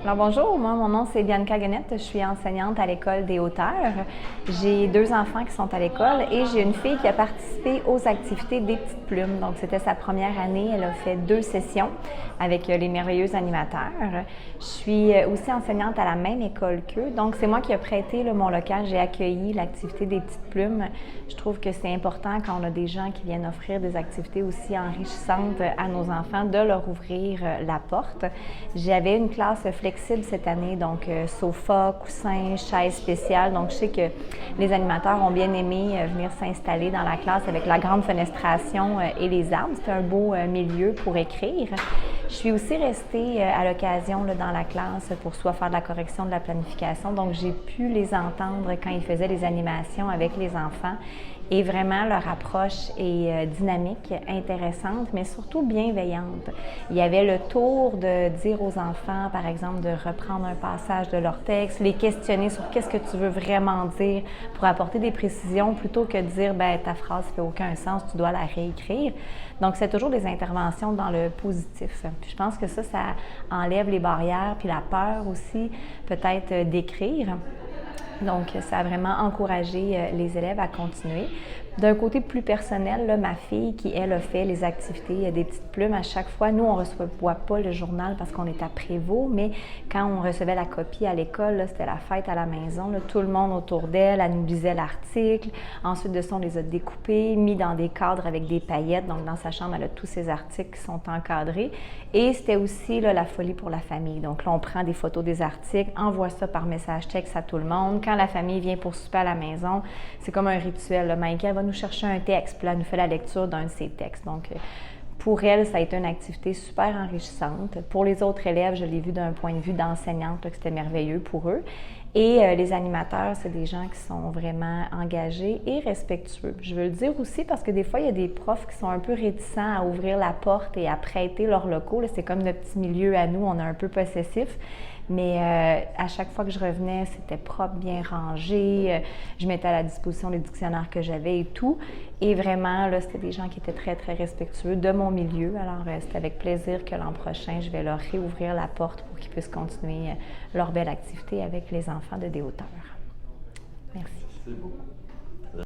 Alors bonjour, moi mon nom c'est Bianca Guenette, je suis enseignante à l'école des hauteurs. J'ai 2 enfants qui sont à l'école et j'ai une fille qui a participé aux activités des petites plumes. Donc c'était sa première année, elle a fait 2 sessions avec les merveilleux animateurs. Je suis aussi enseignante à la même école qu'eux, donc c'est moi qui ai prêté mon local, j'ai accueilli l'activité des petites plumes. Je trouve que c'est important quand on a des gens qui viennent offrir des activités aussi enrichissantes à nos enfants de leur ouvrir la porte. J'avais une classe flexible cette année, donc sofa, coussin, chaise spéciale. Donc je sais que les animateurs ont bien aimé venir s'installer dans la classe avec la grande fenestration et les arbres. C'est un beau milieu pour écrire. Je suis aussi restée à l'occasion dans la classe pour soit faire de la correction de la planification. Donc j'ai pu les entendre quand ils faisaient les animations avec les enfants. Et vraiment, leur approche est dynamique, intéressante, mais surtout bienveillante. Il y avait le tour de dire aux enfants, par exemple, de reprendre un passage de leur texte, les questionner sur qu'est-ce que tu veux vraiment dire pour apporter des précisions plutôt que de dire ben ta phrase fait aucun sens, tu dois la réécrire. Donc, c'est toujours des interventions dans le positif. Puis je pense que ça enlève les barrières, puis la peur aussi, peut-être d'écrire. Donc, ça a vraiment encouragé les élèves à continuer. D'un côté plus personnel, là, ma fille qui, elle, a fait les activités des petites plumes, à chaque fois, nous, on ne reçoit pas le journal parce qu'on est à Prévost, mais quand on recevait la copie à l'école, c'était la fête à la maison, là, tout le monde autour d'elle, elle nous lisait l'article. Ensuite de ça, on les a découpés, mis dans des cadres avec des paillettes. Donc, dans sa chambre, elle a tous ses articles qui sont encadrés. Et c'était aussi là, la folie pour la famille. Donc là, on prend des photos des articles, envoie ça par message texte à tout le monde. Quand la famille vient pour souper à la maison, c'est comme un rituel. Maïka va nous chercher un texte, puis là, elle nous fait la lecture d'un de ses textes. Donc, pour elle, ça a été une activité super enrichissante. Pour les autres élèves, je l'ai vu d'un point de vue d'enseignante, que c'était merveilleux pour eux. Et les animateurs, c'est des gens qui sont vraiment engagés et respectueux. Je veux le dire aussi parce que des fois, il y a des profs qui sont un peu réticents à ouvrir la porte et à prêter leurs locaux. C'est comme notre petit milieu à nous, on est un peu possessif. Mais à chaque fois que je revenais, c'était propre, bien rangé. Je mettais à la disposition les dictionnaires que j'avais et tout. Et vraiment, là, c'était des gens qui étaient très, très respectueux de mon milieu. Alors, c'est avec plaisir que l'an prochain, je vais leur réouvrir la porte pour qu'ils puissent continuer leur belle activité avec les enfants de des hauteurs. Merci. C'est beau.